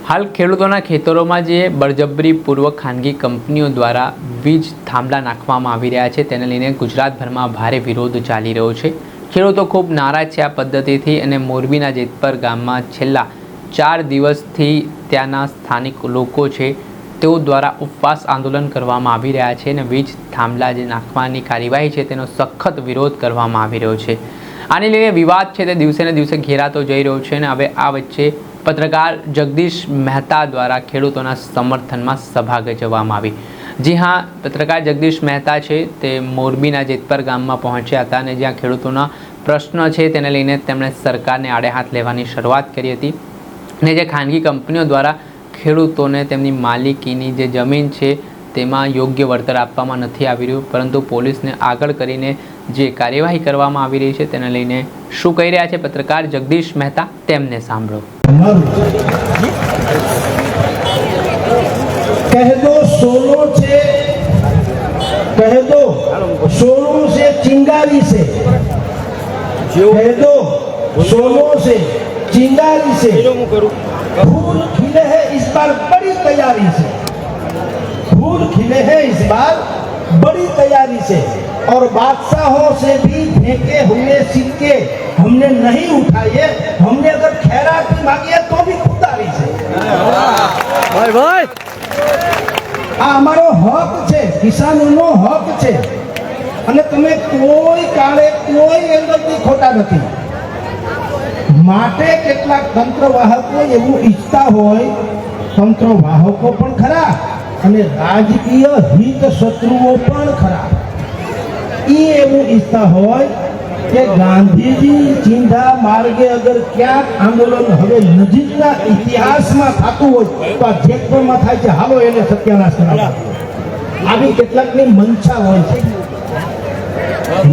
હાલ ખેડૂતોના ખેતરોમાં જે બળજબરીપૂર્વક ખાનગી કંપનીઓ દ્વારા વીજ થાંભલા નાખવામાં આવી રહ્યા છે તેને લઈને ગુજરાતભરમાં ભારે વિરોધ ચાલી રહ્યો છે। ખેડૂતો ખૂબ નારાજ છે આ પદ્ધતિથી અને મોરબીના જેતપર ગામમાં છેલ્લા 4 દિવસથી ત્યાંના સ્થાનિક લોકો છે તેઓ દ્વારા ઉપવાસ આંદોલન કરવામાં આવી રહ્યા છે અને વીજ થાંભલા જે નાખવાની કાર્યવાહી છે તેનો સખત વિરોધ કરવામાં આવી રહ્યો છે। આને લઈને વિવાદ છે તે દિવસે ને દિવસે ઘેરાતો જઈ રહ્યો છે અને હવે આ વચ્ચે પત્રકાર જગદીશ મહેતા દ્વારા ખેડૂતોના સમર્થનમાં સભા યોજવામાં આવી। જી હા, પત્રકાર જગદીશ મહેતા છે તે મોરબીના જેતપર ગામમાં પહોંચ્યા હતા અને જ્યાં ખેડૂતોના પ્રશ્ન છે તેને લઈને તેમણે સરકારને આડે હાથ લેવાની શરૂઆત કરી હતી અને જે ખાનગી કંપનીઓ દ્વારા ખેડૂતોને તેમની માલિકીની જે જમીન છે તેમાં યોગ્ય વળતર આપવામાં નથી આવી રહ્યું, પરંતુ પોલીસને આગળ કરીને જે કાર્યવાહી કરવામાં આવી રહી છે તેને લઈને શું કહી રહ્યા છે પત્રકાર જગદીશ મહેતા, તેમને સાંભળો। कह दो सोनो से, कह दो सोनो से चिंगारी से, कह दो सोनो से चिंगारी से फूल खिले हैं इस बार बड़ी तैयारी से, फूल खिले हैं इस बार बड़ी तैयारी से और बादशाहों से भी फेंके हुए सिक्के हमने नहीं उठाए, हमने अगर खैराती मांगी है तो भी खुदारी से। भाई भाई આ અમારો હક છે, કિસાનોનો હક છે અને તમે કોઈ કાળે કોઈ એંગલથી ખોટા નથી। માટે કેટલાક તંત્રવાહકો એવું ઈચ્છતા હોય, તંત્રવાહકો પણ ખરા અને રાજકીય હિત શત્રુઓ પણ ખરા। એ એવું ઈચ્છતા હોય કે ગાંધીજી ચિંધા માર્ગે અગર ક્યાંક આંદોલન હવે નજીકના ઇતિહાસમાં થતું હોય તો આ જેતપરમાં થાય છે, હાલો એને સત્યાનાશ કરાવો, આવી કેટલાકની મંશા હોય છે।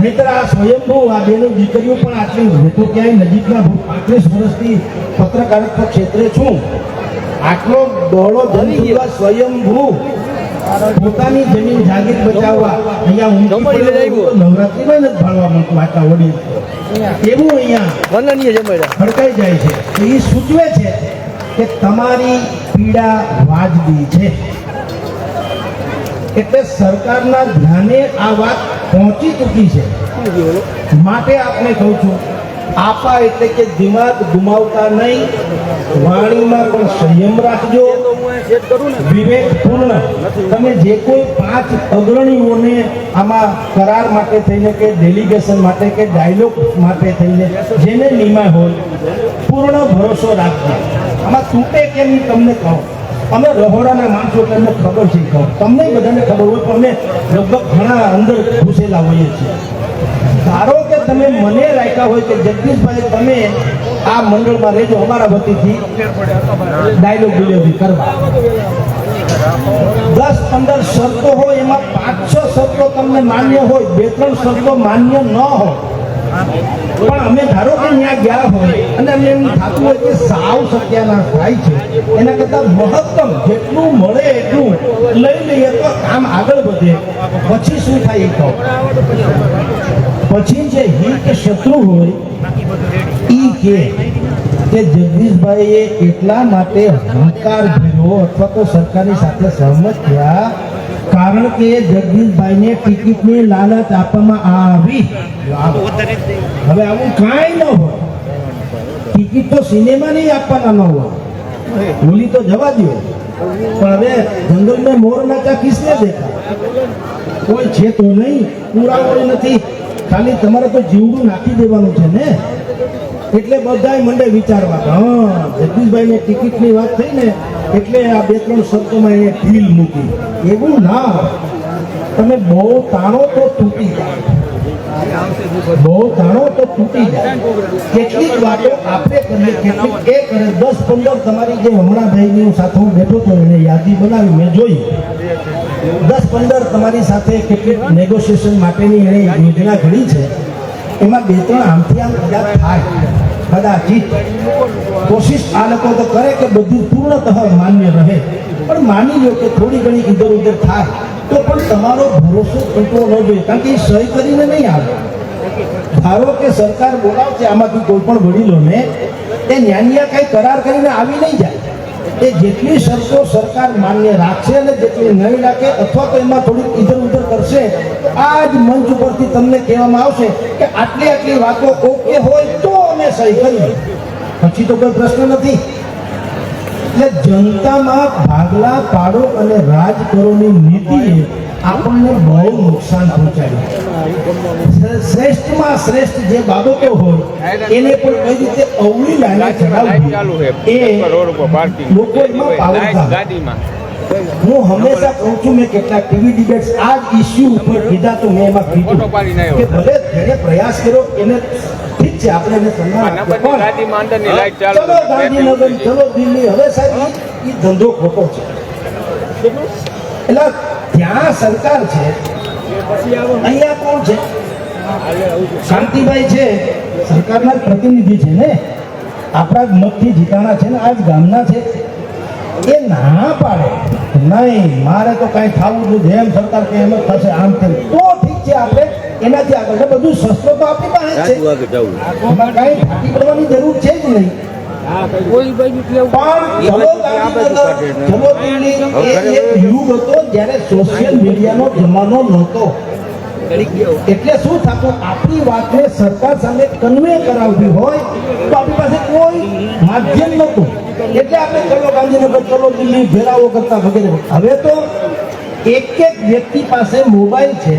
મિત્ર આ સ્વયંભૂ આ બેનો દીકરીઓ પણ આટલી હું તો ક્યાંય નજીકના 35 વર્ષથી પત્રકારત્વ ક્ષેત્રે છું, આટલો દોડો જનસેવા સ્વયંભૂ પોતાની જમીન જાગીર બચાવવા અહીંયા નવરાત્રીમાં નથી ભાળવા મળતું, આટલા વડીલ એવું અહીંયા ખડકાઈ જાય છે। એ સૂચવે છે કે તમારી પીડા વાજબી છે, એટલે સરકારના ધ્યાને આ વાત પહોંચી ચૂકી છે। માટે આપને કહું છું, આપા એટલે કે દિમાગ ગુમાવતા નહીં, વાણીમાં પણ સંયમ રાખજો, વિવેકપૂર્ણ તમે જે કોઈ 5 અગ્રણીઓને આમાં કરાર માટે થઈને કે ડેલિગેશન માટે કે ડાયલોગ માટે થઈને જેને નિમાય હોય પૂર્ણ ભરોસો રાખજો। આમાં તૂટે કેમ તમને કહો, અમે રહોડાના માણસો તમને ખબર છે, કહો તમને બધાને ખબર હોય પણ અમે લગભગ ઘણા અંદર ઘૂસેલા હોઈએ છીએ। ધારો કે તમે મને રાખ્યા હોય કે જગદીશભાઈ તમે આ મંડળમાં રહેજો, અમારા વતીથી ડાયલોગ ડિલિવરી કરવા, 10-15 શરતો હોય એમાં 5-6 શરતો તમને માન્ય હોય, 2-3 શરતો માન્ય ન હોય, પણ અમે ધારો કે ત્યાં ગયા હોય અને અમને એમ થતું હોય કે સાવ સત્યાનાશ થાય છે, એના કરતા મહત્તમ જેટલું મળે એટલું લઈ લઈએ તો કામ આગળ વધે। પછી શું થાય એ કહો, પછી જે હિત શત્રુ હોય ઈ કે જગદીશભાઈએ એટલા માટે હંકાર ભર્યો અથવા તો સરકારની સાથે સહમત થયા કારણ કે જગદીશભાઈને ટિકિટની લાલચ આપવામાં આવી। હવે આવું કાંઈ ન હોય, ટિકિટ તો સિનેમા નહીં આપવાના ન હોય, બોલી તો જવા દો, પણ હવે જંગલ મેં મોર નાચા કિસને દેખા, કોઈ છે તો નહીં, પુરાવો નથી, ખાલી તમારે તો જીવડું નાખી દેવાનું છે ને। એટલે બધાય મંડે વિચારવા, હા જગદીશભાઈને ટિકિટની વાત થઈ ને એટલે આ 2-3 શબ્દોમાં એને ઢીલ મૂકી, એવું ના, તમે બહુ તાણો તો તૂટી જાય, બહુ તાણો તો તૂટી જાય। કેટલીક વાતો આપણે કરીએ, કેટલીક એ કરે, 10-15 તમારી જે હમણાં ભાઈની સાથે હું બેઠો હતો એને યાદી બનાવી મેં જોઈ, 10-15 તમારી સાથે કેટલીક નેગોશિએશન માટેની એણે યોજના ઘડી છે, એમાં 2-3 આમથી આમ યાદ થાય કદાચિત, કોશિશ આ લોકો તો કરે કે બધું પૂર્ણતઃ માન્ય રહે, પણ માની લો કે થોડી ઘણી ઇધર ઉધર થાય તો પણ તમારો ભરોસો તૂટવો ન જોઈએ, કારણ કે એ સહી કરીને નહીં આવે। ધારો કે સરકાર બોલાવશે આમાંથી કોઈ પણ વડીલોને, એ ન્યાન્યા કઈ કરાર કરીને આવી નહીં જાય, એ જેટલી શરતો સરકાર માન્ય રાખશે અને જેટલી નહીં રાખે અથવા તો એમાં થોડીક ઇધર ઉધર કરશે, આ જ મંચ ઉપરથી તમને કહેવામાં આવશે કે આટલી આટલી વાતો ઓકે હોય તો અમે સહી કરીએ, પછી તો કોઈ પ્રશ્ન નથી. એટલે જનતામાં ભાગલા પાડો અને રાજ કરોની નીતિએ આપણને બહુ નુકસાન પહોંચાડ્યું. શ્રેષ્ઠમાં શ્રેષ્ઠ જે બાબતો હોય એને પણ કઈ રીતે અવળી લાઈને ચડાવવી એ લોકો એમાં પાવતા. હું હંમેશા કહું છું, મેં કેટલાક ટીવી ડિબેટ્સ આ જ ઇસ્યુ ઉપર કીધા તો મેં એમાં કીધું કે ભલે જેને પ્રયાસ કર્યો એને ઠીક છે, આપણે એને સન્માન આપીએ, પણ ચલો ગાંધીનગર, ચલો દિલ્હી, હવે સાહેબ એ ધંધો ખોટો છે. એટલે ત્યાં સરકાર છે, અહીંયા કોણ છે? શાંતિભાઈ છે, સરકારના જ પ્રતિનિધિ છે ને, આપણા જ મતથી જીતાણા છે ને, આ જ ગામના છે. એ ના પાડે નહીં, મારે તો કઈ થવું જ નથી, એમ સરકાર કે એમ જ થશે, આમ તેમ, તો ઠીક છે, આપણે એનાથી આગળ બધું શસ્ત્રો તો આપણી પાસે જ છે, એમાં કઈ ફાટી પડવાની જરૂર છે જ નહીં. પણ ચલો ગાંધીનગર, ચલો દિલ્હી, એ એક યુગ હતો જ્યારે સોશિયલ મીડિયાનો જમાનો નહોતો. એટલે શું થતું, આપણી વાતને સરકાર સામે કન્વે કરાવવી હોય તો આપણી પાસે કોઈ માધ્યમ નહોતું. એટલે આપણે ચલો ગાંધીનગર, ચલો દિલ્હી ફેરાવો કરતા વગેરે. હવે તો એક એક વ્યક્તિ પાસે મોબાઈલ છે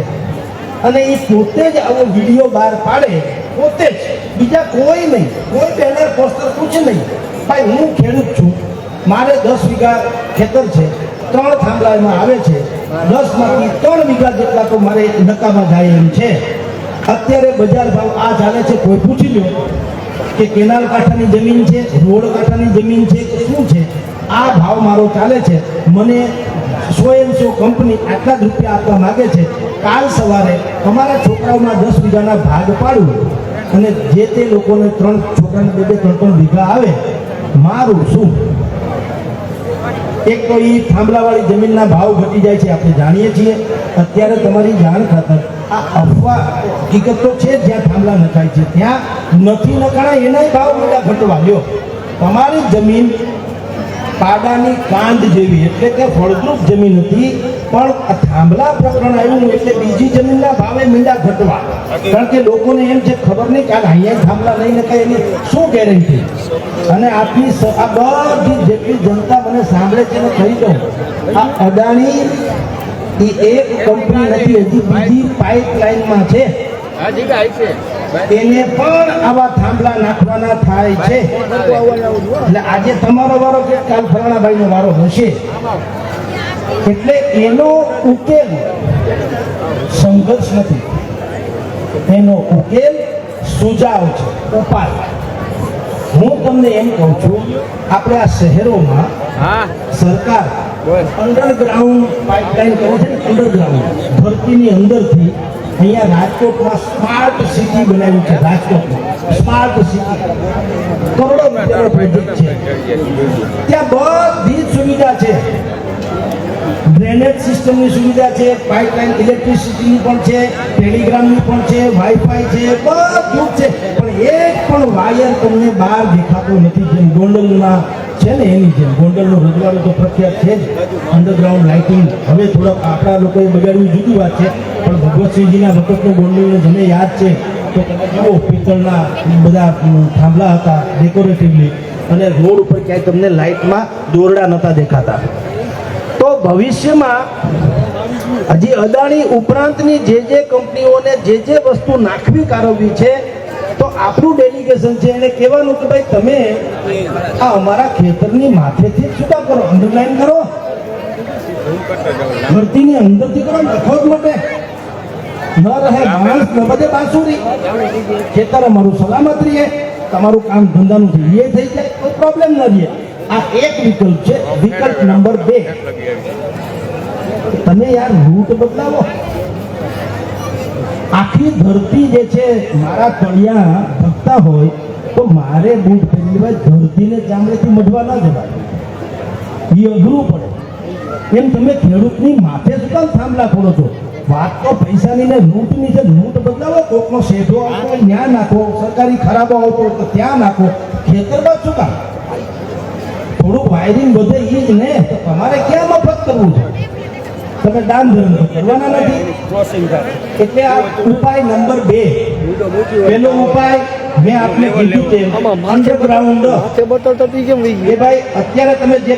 અને એ પોતે જ આવો વિડીયો બહાર પાડે, પોતે જ, બીજા કોઈ નહીં, કોઈ બેનર પોસ્ટર પૂછે નહીં. ભાઈ હું ખેડૂત છું, મારે 10 વીઘા ખેતર છે, 3 થાંભલા એમાં આવે છે, 10માંથી 3 વીઘા જેટલા તો મારે નકામાં જાય એમ છે. અત્યારે બજાર ભાવ આ ચાલે છે, કોઈ પૂછી લો કે કેનાલ કાંઠાની જમીન છે, રોડ કાંઠાની જમીન છે કે શું છે, આ ભાવ મારો ચાલે છે, મને 100 કંપની આટલા જ રૂપિયા આપવા માગે છે, કાલ સવારે અમારા છોકરાઓના 10 વીઘાના ભાગ પાડું અને જે તે લોકોને 3 છોકરાને 2-3 વીઘા આવે, મારું શું? એક તો એ થાંભલાવાળી જમીનના ભાવ ઘટી જાય છે, આપણે જાણીએ છીએ. અત્યારે તમારી જાણ ખાતર આ અફવા હકીકત તો છે, જ્યાં થાંભલા નખાય છે ત્યાં નથી નખાણા એનાય ભાવ બધા ઘટવા લ્યો. તમારી જમીન પાડાની કાંડ જેવી, એટલે કે ફળદ્રુપ જમીન હતી, પણ આ થાંભલા પ્રકરણ આવ્યું એટલે બીજી જમીનના ભાવે મીંડા ઘટવા. કારણ કે લોકોને એમ છે ખબર નહીં કે અહીંયા થાંભલા નહીં નખાય એની શું ગેરંટી. અને આપની આ બધી જેટલી જનતા મને સાંભળે છે ને કહી દઉં, આ અદાણી એ એક કંપની નથી, હજી બીજી પાઇપલાઇનમાં છે, એને પણ આવા થાંભલા નાખવાના થાય છે. એટલે આજે તમારો વારો કે કાલ ફલાણા ભાઈનો વારો હશે. એટલે એનો ઉકેલ સંઘર્ષ નથી, એનો ઉકેલ સુજાવ છે, ઉપાય. હું તમને એમ કહું છું, આપણે આ શહેરોમાં સરકાર અંડરગ્રાઉન્ડ પાઇપલાઇન કરે છે ને, અંડરગ્રાઉન્ડ ધરતીની અંદરથી અહીંયા રાજકોટમાં સ્માર્ટ સિટી બનાવ્યું છે. રાજકોટમાં સ્માર્ટ સિટી કરોડો રૂપિયાનો પ્રોજેક્ટ છે. ત્યાં બધી જ સુવિધા છે, ડ્રેનેજ સિસ્ટમની સુવિધા છે, પાઇપલાઇન ઇલેક્ટ્રિસિટીની પણ છે, ટેલિગ્રામની પણ છે, વાઈફાઈ છે, બધું જ છે. પણ એક પણ વાયર તમને બહાર દેખાતો નથી. જેમ ગોંડલમાં છે ને એની જેમ, ગોંડલનો રજવાડો તો પ્રખ્યાત છે જ, અંડરગ્રાઉન્ડ લાઇટિંગ. હવે થોડોક આપણા લોકોએ બગાડ્યું જુદી વાત છે, પણ ભગવતસિંહજીના વખતનો ગોંડલનો જેને યાદ છે તો જુઓ, પિત્તળના બધા થાંભલા હતા ડેકોરેટિવલી, અને રોડ ઉપર ક્યાંય તમને લાઇટમાં દોરડા નહોતા દેખાતા. તો ભવિષ્યમાં હજી અદાણી ઉપરાંતની જે કંપનીઓને જે વસ્તુ નાખવી કારવવી છે, તો આપણું ડેલિગેશન છે એને કહેવાનું કે ભાઈ તમે આ અમારા ખેતરની માથેથી શું કામ કરો, અંડરલાઈન કરો, ધરતીની અંદરથી કરો, નખો જ માટે ન રહે માણસ ન બધે બાંસુરી, ખેતર અમારું સલામત રહે, તમારું કામ ધંધાનું એ થઈ જાય, કોઈ પ્રોબ્લેમ ન રહે. આ એક વિકલ્પ છે. વિકલ્પ નંબર 2, તમે યાર રૂટ બદલાવો. આખી ધરતી જે છે મારા તળિયા ધકતા હોય તો મારે બૂટ પહેરી લેવાય, ધરતીને ચામડેથી મઢવા ના જવાય, એ અઘરું પડે. એમ તમે ખેડૂતની માથે શું કામ થાંભલા ખોલો છો? વાત તો પૈસાની ને લૂંટની છે. લૂંટ બદલાવો, કોકનો શેઢો આવતો હોય ત્યાં નાખો, સરકારી ખરાબો આવતો હોય તો ત્યાં નાખો, ખેતરમાં શું કામ? થોડું વાયરિંગ વધે એ જ ને. તો તમારે ક્યાં મફત કરવું છે? તમે દાન ધર્મ તો કરવાના નથી. એટલે આ ઉપાય નંબર 2. પહેલો ઉપાય મેં આપને કીધું તેમ અંડરગ્રાઉન્ડ. એ ભાઈ અત્યારે તમે જે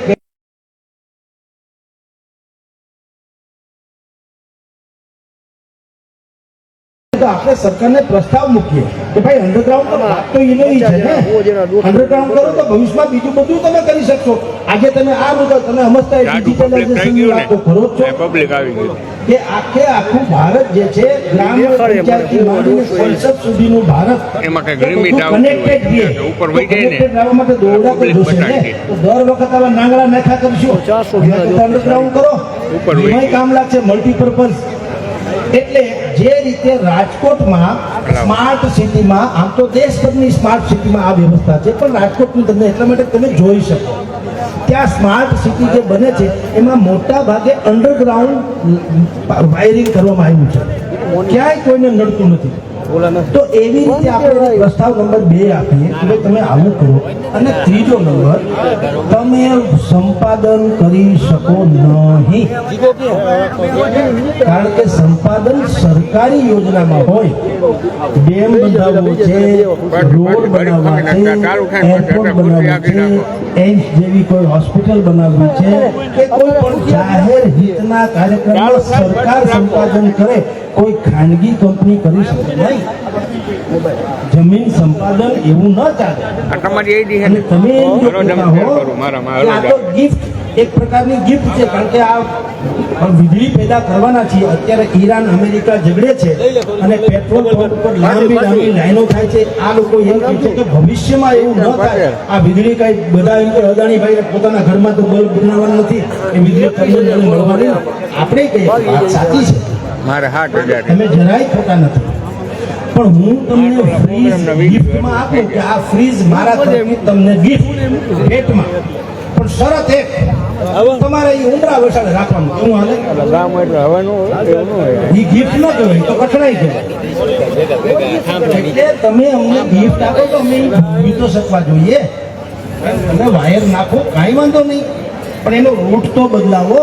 તો આપણે સરકારને પ્રસ્તાવ મૂકીએ કે ભાઈ અંડરગ્રાઉન્ડ વાત તો એનો ઈ છે ને. અંડરગ્રાઉન્ડ કરો તો ભવિષ્યમાં બીજું બધું તમે કરી શકશો. આજે તમે આ મુદ્દો તમે સમજતા ડિજિટલાઇઝેશનની વાતો કરો છો પબ્લિક આવી ગયું કે આખે આખું ભારત જે છે ગ્રામ પંચાયતથી માંડીને સંસદ સુધીનું ભારત એમાં કઈ લિમિટ કનેક્ટેડ છે. ઉપર વહી જાય ને કનેક્ટેડ રહેવા માટે દોરડા તો જોશે ને. તો દર વખત આવા નાંગળા નાખા કરશું. અંડરગ્રાઉન્ડ કરો ઉપર વહી એમાંય કામ લાગશે મલ્ટીપર્પઝ. એટલે જે રીતે રાજકોટમાં સ્માર્ટ સિટીમાં આમ તો દેશભરની સ્માર્ટ સિટીમાં આ વ્યવસ્થા છે, પણ રાજકોટની તમને એટલા માટે તમે જોઈ શકો ત્યાં સ્માર્ટ સિટી જે બને છે એમાં મોટા ભાગે અંડરગ્રાઉન્ડ વાયરિંગ કરવામાં આવ્યું છે. ક્યાંય કોઈને નડતું નથી. તો એવી રીતે આપણે પ્રસ્તાવ નંબર 2 આપીએ કે ભાઈ તમે આવું કરો. અને ત્રીજો નંબર, તમે સંપાદન કરી શકો નહીં. કારણ કે સંપાદન સરકારી યોજનામાં હોય. ડેમ બનાવવો છે, રોડ બનાવવા છે, એરપોર્ટ બનાવવા છે, એમ્સ જેવી કોઈ હોસ્પિટલ બનાવવી છે કે કોઈ પણ જાહેર હિતના કાર્યક્રમમાં સરકાર સંપાદન કરે, કોઈ ખાનગી કંપની કરી શકે નહીં. જમીન સંપાદન એવું ન ચાલે. તમારી એ દી અને તમે એમ જો કહેતા હો કે આ તો ગિફ્ટ, એક પ્રકારની ગિફ્ટ છે. કારણ કે આ વીજળી પેદા કરવાના છીએ. અત્યારે ઈરાન અમેરિકા ઝઘડે છે અને પેટ્રોલ પંપ પર લાંબી લાંબી લાઈનો થાય છે. આ લોકો એમ કહે છે કે ભવિષ્યમાં એવું ન થાય. આ વીજળી કઈ બધા એમ કે અદાણીભાઈ પોતાના ઘરમાં તો બલ્બ બનાવવાનું નથી, એ વીજળી તમને મળવાની. આપણે કહીએ વાત સાચી છે, મારે 7,000 તમે જરાય ખોટા નથી. પણ હું તમને ફ્રીજ ગિફ્ટમાં આપું કે આ ફ્રીજ મારા તરફથી તમને ગિફ્ટ ભેટમાં. પણ શરત એક, તમારે એ ઉમરા વસાડે રાખવાનું. કેવું હાલે? ગામ એટલે હવે નો એ ગિફ્ટ ન કહેવાય તો કઠણાઈ કહેવાય. એટલે તમે અમને ગિફ્ટ આપો તો અમે ભોગવી તો શકવા જોઈએ. તમે વાયર નાખો કાંઈ વાંધો નહીં, પણ એનો રૂટ તો બદલાવો.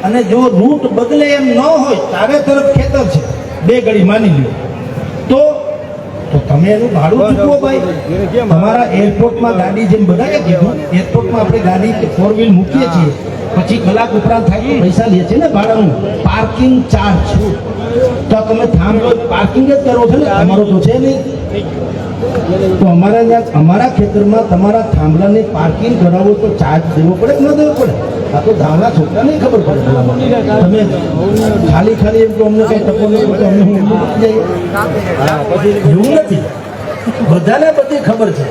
અને જો રૂટ બદલે એમ ન હોય, ચારે તરફ ખેતર છે, 2 ગળી માની લ્યો, તો તમે એનું ભાડું ચૂકવો ભાઈ. તમારા એરપોર્ટમાં ગાડી જેમ બધાએ કીધું, એરપોર્ટમાં આપણે ગાડી 4 વ્હીલ મૂકીએ છીએ, પછી કલાક ઉપરાંત થાય તો પૈસા લે છે ને ભાડાનું, પાર્કિંગ ચાર્જ. તો તમે થાંભલો પાર્કિંગ જ કરો છો ને, તમારો તો છે નહીં. તો અમારા ખેતરમાં તમારા થાંભલાને પાર્કિંગ કરાવો તો ચાર્જ દેવો પડે કે ન દેવો પડે? આ તો ધાવના છોકરાને ખબર પડે. તમે ખાલી એમ તો અમને કઈ ટકો નહીં પડતો, અમને હું એવું નથી. બધાને બધી ખબર છે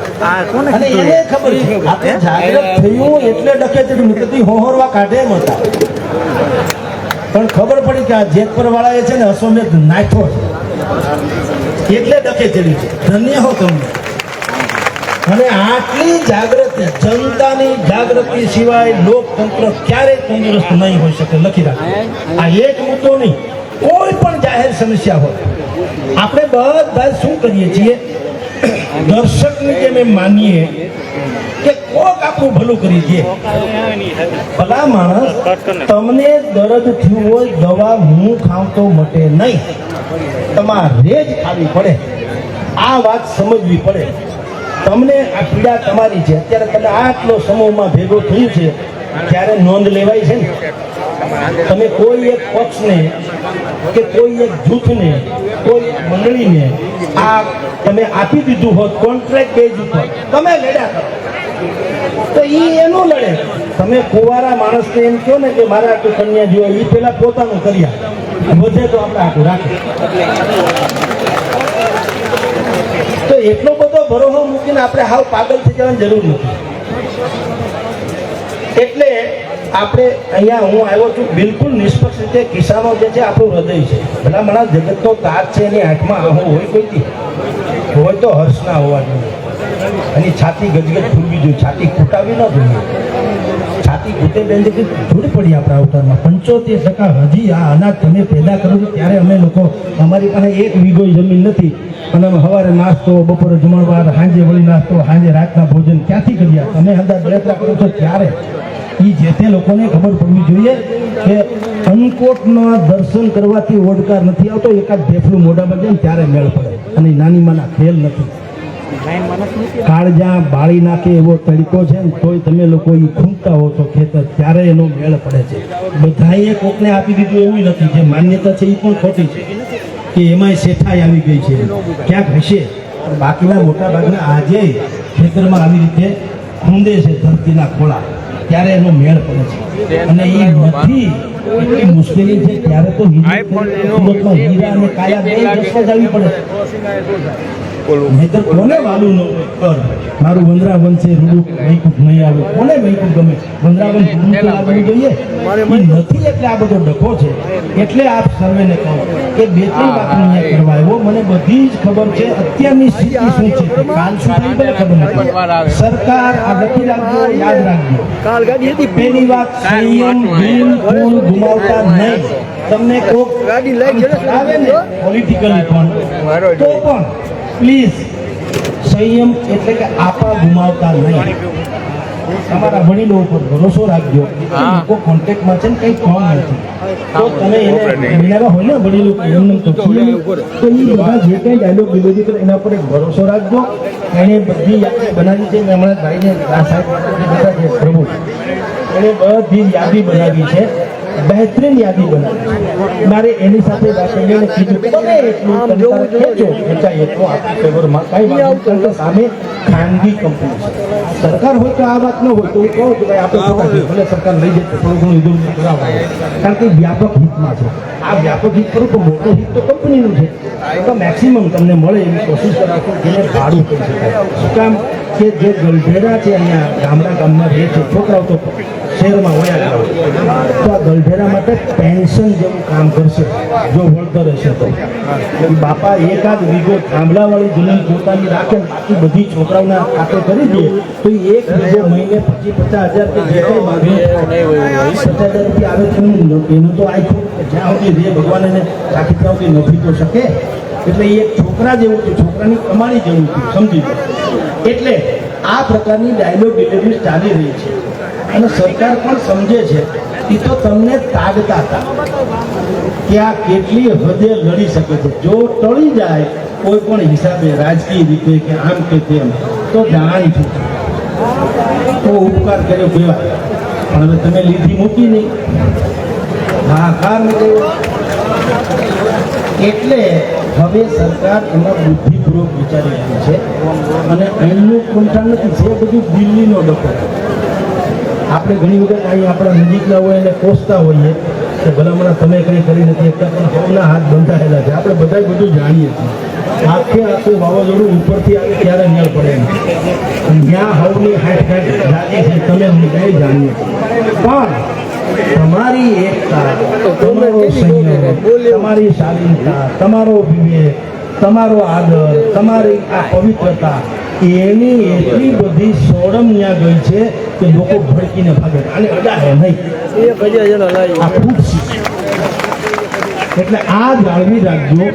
અને એને ખબર છે. આપણે જાગૃત થયું એટલે ડકેતી મુકતી હોહરવા કાઢે એમ હતા. પણ ખબર પડી કે આ જેતપર વાળા એ છે ને અશ્વમેધ નાખ્યો છે એટલે ડકે ચડી છે. ધન્ય હો તમને. અને આટલી જાગૃતિ, જનતાની જાગૃતિ સિવાય લોકતંત્ર ક્યારેય તંદુરસ્ત નહીં હોઈ શકે. લખી રાખો. આ એક મુદ્દો નહીં, કોઈ પણ જાહેર સમસ્યા હોય, આપણે બધા શું કરીએ છીએ, દર્શકની જેમ એમ માનીએ કે કોક આપણું ભલું કરી દે. ભલા માણસ, તમને દર્દ થયું હોય, દવા હું ખાવ તો મટે નહીં, તમારે જ ખાવી પડે. આ વાત સમજવી પડે. તમને આ પીડા તમારી છે. અત્યારે તમે આટલો સમૂહમાં ભેગો થયું છે ત્યારે નોંધ લેવાય છે ને. તમે કોઈ એક પક્ષને કે કોઈ એક જૂથને, કોઈ એક મંડળીને આ તમે આપી દીધું હોત, કોન્ટ્રાક્ટ બેઝ ઉપર તમે લડ્યા કરો તો એ એનું લડે. તમે કુંવારા માણસને એમ કહો ને કે મારે આટલું કન્યા જોઈએ, એ પેલા પોતાનું કર્યા વધે તો આપણે આટલું રાખીએ. તો એટલો બધો ભરોસો મૂકીને આપણે હાવ પાગલ થઈ જવાની જરૂર નથી. એટલે આપણે અહીંયા હું આવ્યો છું બિલકુલ નિષ્પક્ષ રીતે. કિસાનો જે છે આપણું હૃદય છે. ભલા માણસ જગતનો તાજ છે, એની આંખમાં આહો હોય કોઈથી હોય તો હર્ષ ના હોવા જોઈએ. એની છાતી ગજગજ ફૂલવી જોઈએ, છાતી ખૂટાવી ન જોઈએ. છાતી બાકી ભૂતેબેન જે જોડી પડી આપણા અવતારમાં 75% હજી આ અનાજ તમે પેદા કરો છો ત્યારે અમે લોકો અમારી પાસે 1 વીઘો જમીન નથી અને અમે સવારે નાસ્તો બપોરે જમણવાર સાંજે વળી નાસ્તો સાંજે રાતના ભોજન ક્યાંથી કર્યા તમે અંદર બળતરા કરો છો ત્યારે એ જે તે લોકોને ખબર પડવી જોઈએ કે અન્નકોટના દર્શન કરવાથી ઓડકાર નથી આવતો એકાદ ભેફલું મોઢામાં જાય ને ત્યારે મેળ પડે અને નાની માના ખેલ નથી કાળજા બાળી નાખે એવો તરીકો છે ને તોય તમે લોકો એ ખૂંદતા હો છો ખેતર ત્યારે એનો મેળ પડે છે બધાએ કોકને આપી દીધું એવું નથી જે માન્યતા છે એ પણ ખોટી છે કે એમાંય શેઠાઈ આવી ગઈ છે ક્યાંક હશે પણ બાકીના મોટા ભાગના આજે ખેતરમાં આવી રીતે ખૂંદે છે ધરતીના ખોળા ત્યારે એનો મેળ પડે છે અને એ નથી એટલી મુશ્કેલી છે ત્યારે તો હીરા અને કાયા બે દસવા જવી પડે નહીતર કોને વાલું ન કર મારું વંદરાવન છે રૂડું વૈકુંઠ નહીં આવે કોને વૈકુંઠ ગમે વંદરાવન રૂડું તો આવવું જોઈએ એ નથી એટલે આ બધો ડખો છે એટલે આપ સર્વેને કહો કે 2-3 વાત અહીંયા કરવા આવ્યો મને બધી જ ખબર છે અત્યારની સ્થિતિ શું છે કાલ શું થઈ મને ખબર નથી સરકાર આ લખી રાખજો યાદ રાખજો પહેલી વાત સંયમ બિલકુલ ગુમાવતા નહીં તમને કોક ગાડી લઈ આવે ને પોલિટિકલી પણ તો પણ પ્લીઝ સંયમ એટલે કે આપા ગુમાવતા નહીં તમારા વડીલો ઉપર ભરોસો રાખજો લોકો કોન્ટેક્ટમાં છે ને કંઈ ફોર્મ નથી તો તમે એને મળ્યા હોય ને વડીલો એમને તો એ બધા જે કંઈ ડાયલોગ ડિલિવરી કરે એના ઉપર એક ભરોસો રાખજો એણે બધી યાદી બનાવી છે મેં હમણાં ભાઈને આ સાહેબ બધા છે પ્રભુ એણે બધી યાદી બનાવી છે બહેતરીન યાદી બનાવી મારે એની સાથે વાત કરીને કીધું તમે એટલું ખેંચો ખેંચાય એટલું આપણી ફેવરમાં કાંઈ વાત કારણ કે સામે ખાનગી કંપની છે સરકાર હોય તો આ વાત ન હોય તો હું કહું કે ભાઈ આપણે પોતાની ભલે સરકાર લઈ જાય થોડું ઘણું ઇન્દોર કરાવવા કારણ કે વ્યાપક હિતમાં છે આ વ્યાપક હિત કરું તો મોટો હિત તો કંપનીનું છે તો મેક્સિમમ તમને મળે એવી કોશિશ કરાવશો જેને ભાડું કરી શકાય શું કામ કે જે ગલઢેરા છે અહીંયા ગામમાં રહે છે છોકરાઓ તો શહેરમાં વયા જાવ તો આ ગલઢેરા માટે પેન્શન જેવું કામ કરશે જો વળતર હશે તો બાપા એકાદ વીઘો થાંભલાવાળી જમીન પોતાની રાખે બાકી બધી છોકરાઓના ખાતે કરી દે તો એક વીઘો મહિને 25-50 હજાર કે જે કંઈ માંગે 50,000 રૂપિયા આવે છે એનું તો આ જ્યાં સુધી જે ભગવાન એને રાખી ત્યાં સુધી નથી તો શકે એટલે એ એક છોકરા જેવું છે છોકરાની કમાણી જેવું છે સમજી લો એટલે આ પ્રકારની ડાયલોગ ડિલિવરી ચાલી રહી છે અને સરકાર પણ સમજે છે એ તો તમને તાગતા હતા કે આ કેટલી હદે લડી શકે છે જો ટળી જાય કોઈ પણ હિસાબે રાજકીય રીતે કે આમ કે તેમ તો જાણ છું તો ઉપકાર કર્યો કહેવાય પણ હવે તમે લીધી મૂકી નહીં હાહાકાર નીકળ્યો એટલે હવે સરકાર એમાં બુદ્ધિપૂર્વક વિચારી રહી છે અને અહીંનું કંટાળ નથી જે બધું દિલ્હીનો ડખો આપણે ઘણી વખત અહીં આપણા નજીકના હોય એને કોસતા હોઈએ કે ભલામણા તમે કંઈ કરી નથી એકતા પણ સૌના હાથ બંધાયેલા છે આપણે બધા બધું જાણીએ છીએ આખું વાવાઝોડું ઉપરથી આવે ત્યારે મેળ પડે ત્યાં હવની હાથ જાગે છે તમે હું કંઈ જાણીએ પણ તમારી એકતા તમારો સંયમ તમારી શાલીનતા તમારો વિવેક તમારો આદર તમારી આ પવિત્રતા એની એટલી બધી સોડમ ત્યાં ગઈ છે કે લોકો ભડકીને ભાગે અને અડાડે નહીં આ ફૂટશે એટલે આ જાળવી રાખજો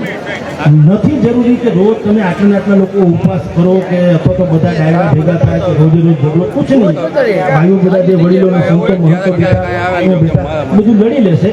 નથી જરૂરી કે રોજ તમે આટલા લોકો ઉપવાસ કરો કે અથવા તો બધા ડાયરા ભેગા થાય કે રોજે રોજ ઝઘડો કુછ નહીં ભાઈઓ બધા જે વડીલોને સંતો મહંતો બેઠા બધું લડી લેશે